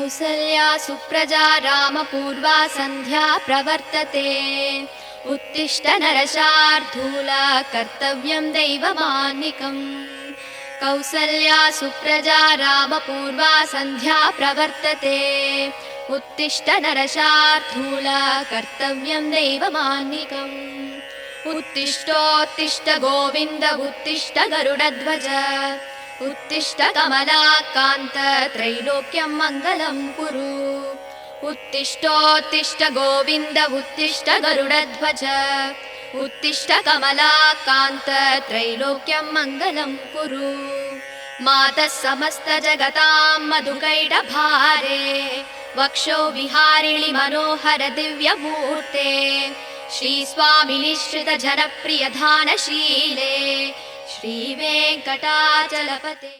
कौसल्या सुप्रजा रामपूर्वा सन्ध्या प्रवर्तते उत्तिष्ठ नरशार्दूला कर्तव्यं दैवमान्निकम् कौसल्या सुप्रजा रामपूर्वा सन्ध्या प्रवर्तते उत्तिष्ठ नरशार्दूला कर्तव्यं दैवमान्निकम् उत्तिष्ठोत्तिष्ठ गोविन्द उत्तिष्ठ गरुडध्वज उत्तिष्ठ कमलाकान्त त्रैलोक्यं मङ्गलं कुरु उत्तिष्ठोत्तिष्ठ गोविन्द उत्तिष्ठ गरुडध्वज उत्तिष्ठ कमलाकान्त त्रैलोक्यं मङ्गलं कुरु मातः समस्त जगतां मधुकैटभारे वक्षो विहारिणि मनोहर दिव्यमूर्ते श्रीस्वामिनि श्रित जनप्रिय धानशीले श्रीवेङ्कटाचलपते।